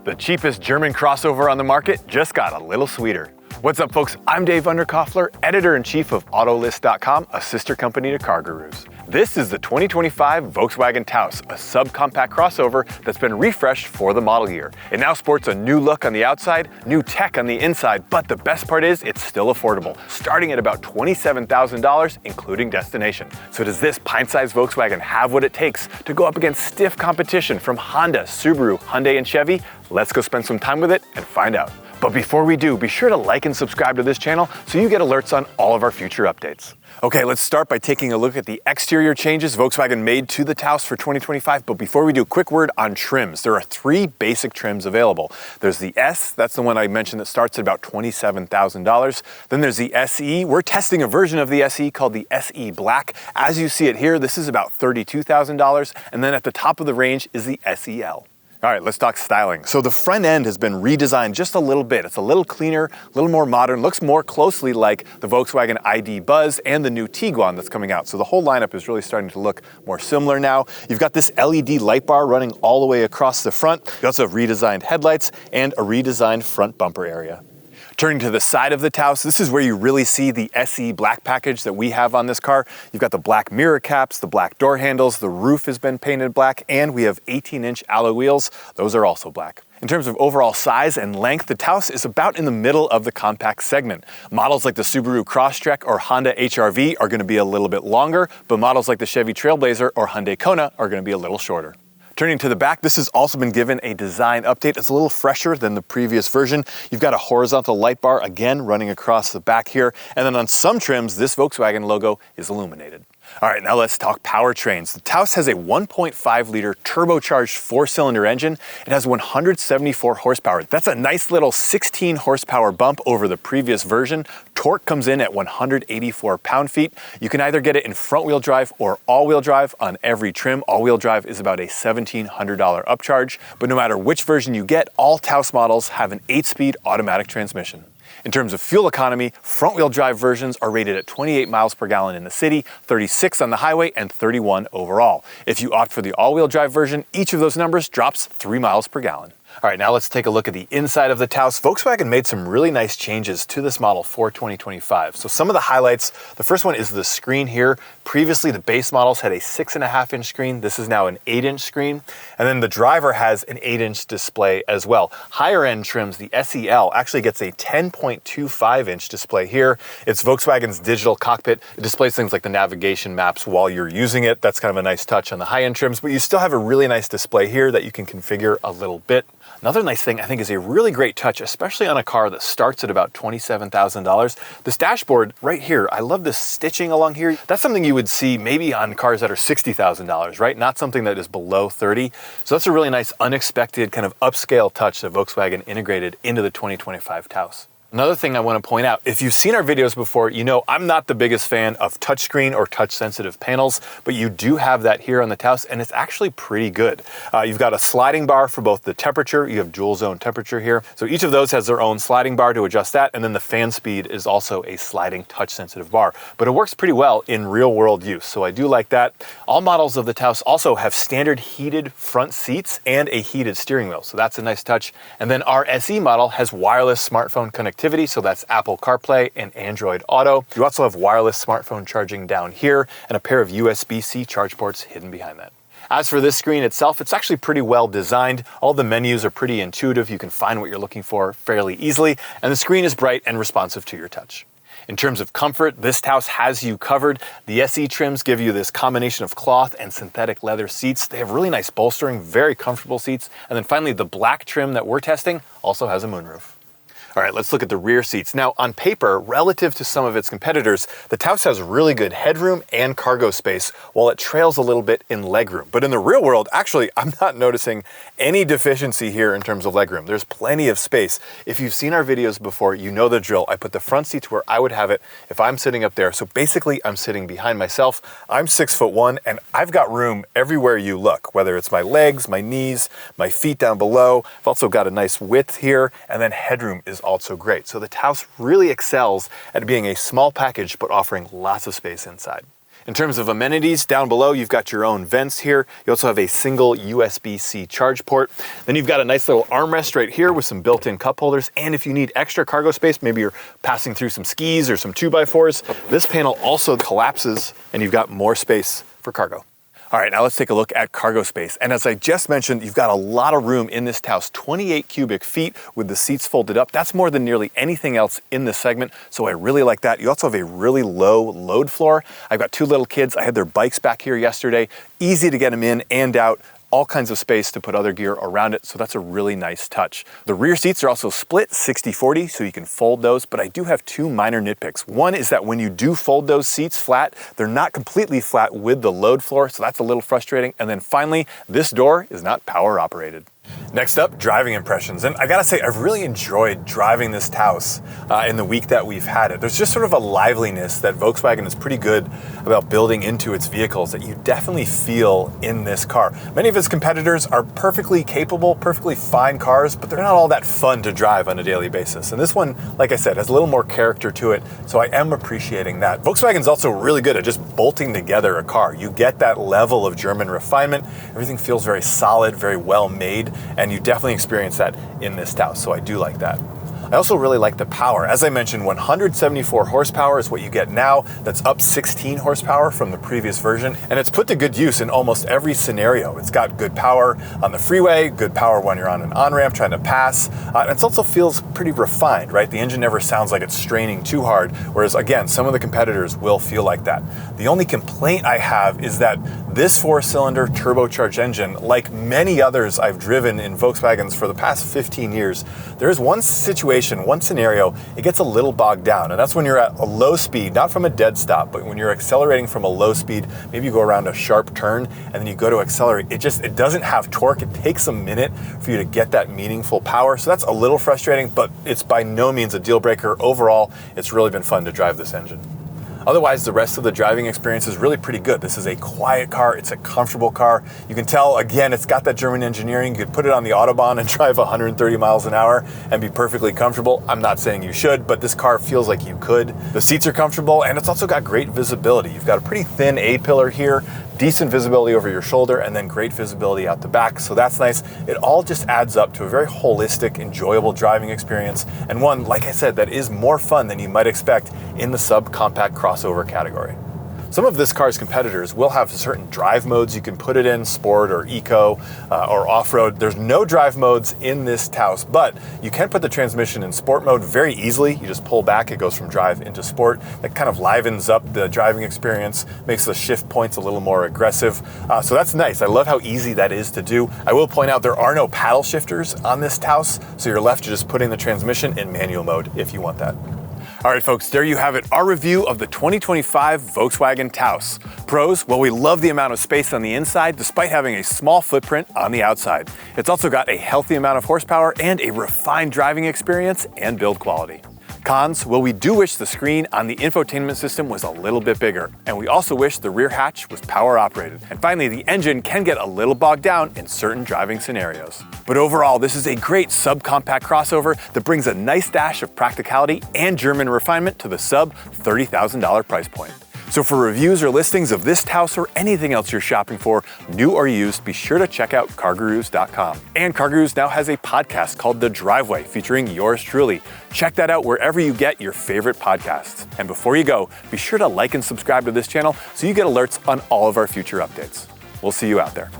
The cheapest German crossover on the market just got a little sweeter. What's up, folks? I'm Dave Undercoffler, editor-in-chief of Autolist.com, a sister company to CarGurus. This is the 2025 Volkswagen Taos, a subcompact crossover that's been refreshed for the model year. It now sports a new look on the outside, new tech on the inside, but the best part is it's still affordable, starting at about $27,000, including destination. So does this pint-sized Volkswagen have what it takes to go up against stiff competition from Honda, Subaru, Hyundai, and Chevy? Let's go spend some time with it and find out. But before we do, be sure to like and subscribe to this channel so you get alerts on all of our future updates. Okay, let's start by taking a look at the exterior changes Volkswagen made to the Taos for 2025. But before we do, a quick word on trims. There are three basic trims available. There's the S, that's the one I mentioned that starts at about $27,000. Then there's the SE. We're testing a version of the SE called the SE Black. As you see it here, this is about $32,000. And then at the top of the range is the SEL. All right, let's talk styling. So the front end has been redesigned just a little bit. It's a little cleaner, a little more modern, looks more closely like the Volkswagen ID Buzz and the new Tiguan that's coming out. So the whole lineup is really starting to look more similar now. You've got this LED light bar running all the way across the front. You also have redesigned headlights and a redesigned front bumper area. Turning to the side of the Taos, this is where you really see the SE Black package that we have on this car. You've got the black mirror caps, the black door handles, the roof has been painted black, and we have 18-inch alloy wheels. Those are also black. In terms of overall size and length, the Taos is about in the middle of the compact segment. Models like the Subaru Crosstrek or Honda HR-V are going to be a little bit longer, but models like the Chevy Trailblazer or Hyundai Kona are going to be a little shorter. Turning to the back, this has also been given a design update. It's a little fresher than the previous version. You've got a horizontal light bar again running across the back here. And then on some trims, this Volkswagen logo is illuminated. All right, now let's talk powertrains. The Taos has a 1.5-liter turbocharged four-cylinder engine. It has 174 horsepower. That's a nice little 16 horsepower bump over the previous version. Torque comes in at 184 pound-feet. You can either get it in front-wheel drive or all-wheel drive on every trim. All-wheel drive is about a $1,700 upcharge. But no matter which version you get, all Taos models have an 8-speed automatic transmission. In terms of fuel economy, front-wheel drive versions are rated at 28 miles per gallon in the city, 36 on the highway, and 31 overall. If you opt for the all-wheel drive version, each of those numbers drops 3 miles per gallon. All right, now let's take a look at the inside of the Taos. Volkswagen made some really nice changes to this model for 2025. So some of the highlights, the first one is the screen here. Previously, the base models had a 6.5-inch screen. This is now an 8-inch screen. And then the driver has an 8-inch display as well. Higher end trims, the SEL, actually gets a 10.25-inch display here. It's Volkswagen's digital cockpit. It displays things like the navigation maps while you're using it. That's kind of a nice touch on the high-end trims, but you still have a really nice display here that you can configure a little bit. Another nice thing I think is a really great touch, especially on a car that starts at about $27,000. This dashboard right here, I love this stitching along here. That's something you would see maybe on cars that are $60,000, right? Not something that is below 30. So that's a really nice, unexpected kind of upscale touch that Volkswagen integrated into the 2025 Taos. Another thing I want to point out, if you've seen our videos before, you know I'm not the biggest fan of touchscreen or touch-sensitive panels, but you do have that here on the Taos, and it's actually pretty good. You've got a sliding bar for both the temperature, you have dual zone temperature here, so each of those has their own sliding bar to adjust that, and then the fan speed is also a sliding touch-sensitive bar. But it works pretty well in real-world use, so I do like that. All models of the Taos also have standard heated front seats and a heated steering wheel, so that's a nice touch. And then our SE model has wireless smartphone connectivity, so that's Apple CarPlay and Android Auto. You also have wireless smartphone charging down here and a pair of USB-C charge ports hidden behind that. As for this screen itself, it's actually pretty well designed. All the menus are pretty intuitive. You can find what you're looking for fairly easily, and the screen is bright and responsive to your touch. In terms of comfort, this Taos has you covered. The SE trims give you this combination of cloth and synthetic leather seats. They have really nice bolstering, very comfortable seats. And then finally, the black trim that we're testing also has a moonroof. All right, let's look at the rear seats. Now, on paper, relative to some of its competitors, the Taos has really good headroom and cargo space, while it trails a little bit in legroom. But in the real world, actually, I'm not noticing any deficiency here in terms of legroom. There's plenty of space. If you've seen our videos before, you know the drill. I put the front seats where I would have it if I'm sitting up there. So basically, I'm sitting behind myself. I'm 6'1", and I've got room everywhere you look, whether it's my legs, my knees, my feet down below. I've also got a nice width here, and then headroom is also great. So the Taos really excels at being a small package, but offering lots of space inside. In terms of amenities, down below you've got your own vents here. You also have a single USB-C charge port. Then you've got a nice little armrest right here with some built-in cup holders. And if you need extra cargo space, maybe you're passing through some skis or some 2x4s, this panel also collapses and you've got more space for cargo. All right, now let's take a look at cargo space. And as I just mentioned, you've got a lot of room in this Taos, 28 cubic feet with the seats folded up. That's more than nearly anything else in this segment, so I really like that. You also have a really low load floor. I've got two little kids. I had their bikes back here yesterday. Easy to get them in and out. All kinds of space to put other gear around it, so that's a really nice touch. The rear seats are also split 60-40, so you can fold those, but I do have two minor nitpicks. One is that when you do fold those seats flat, they're not completely flat with the load floor, so that's a little frustrating. And then finally, this door is not power operated. Next up, driving impressions. And I gotta say, I've really enjoyed driving this Taos in the week that we've had it. There's just sort of a liveliness that Volkswagen is pretty good about building into its vehicles that you definitely feel in this car. Many of its competitors are perfectly capable, perfectly fine cars, but they're not all that fun to drive on a daily basis. And this one, like I said, has a little more character to it, so I am appreciating that. Volkswagen's also really good at just bolting together a car. You get that level of German refinement. Everything feels very solid, very well made, and you definitely experience that in this Taos, so I do like that. I also really like the power. As I mentioned, 174 horsepower is what you get now. That's up 16 horsepower from the previous version, and it's put to good use in almost every scenario. It's got good power on the freeway, good power when you're on an on-ramp trying to pass, and it also feels pretty refined, right? The engine never sounds like it's straining too hard, whereas again, some of the competitors will feel like that. The only complaint I have is that this four-cylinder turbocharged engine, like many others I've driven in Volkswagens for the past 15 years, there is one situation, one scenario, it gets a little bogged down, and that's when you're at a low speed, not from a dead stop, but when you're accelerating from a low speed, maybe you go around a sharp turn and then you go to accelerate, it doesn't have torque. It takes a minute for you to get that meaningful power, so that's a little frustrating, but it's by no means a deal breaker. Overall, it's really been fun to drive this engine. Otherwise, the rest of the driving experience is really pretty good. This is a quiet car, it's a comfortable car. You can tell, again, it's got that German engineering. You could put it on the Autobahn and drive 130 miles an hour and be perfectly comfortable. I'm not saying you should, but this car feels like you could. The seats are comfortable, and it's also got great visibility. You've got a pretty thin A-pillar here, decent visibility over your shoulder, and then great visibility out the back, so that's nice. It all just adds up to a very holistic, enjoyable driving experience, and one, like I said, that is more fun than you might expect in the subcompact crossover category. Some of this car's competitors will have certain drive modes you can put it in, sport or eco or off-road. There's no drive modes in this Taos, but you can put the transmission in sport mode very easily. You just pull back, it goes from drive into sport. That kind of livens up the driving experience, makes the shift points a little more aggressive. So that's nice. I love how easy that is to do. I will point out there are no paddle shifters on this Taos, so you're left to just putting the transmission in manual mode if you want that. All right, folks, there you have it, our review of the 2025 Volkswagen Taos. Pros, well, we love the amount of space on the inside despite having a small footprint on the outside. It's also got a healthy amount of horsepower and a refined driving experience and build quality. Cons, well, we do wish the screen on the infotainment system was a little bit bigger, and we also wish the rear hatch was power operated. And finally, the engine can get a little bogged down in certain driving scenarios. But overall, this is a great subcompact crossover that brings a nice dash of practicality and German refinement to the sub $30,000 price point. So for reviews or listings of this Taos or anything else you're shopping for, new or used, be sure to check out CarGurus.com. And CarGurus now has a podcast called The Driveway featuring yours truly. Check that out wherever you get your favorite podcasts. And before you go, be sure to like and subscribe to this channel so you get alerts on all of our future updates. We'll see you out there.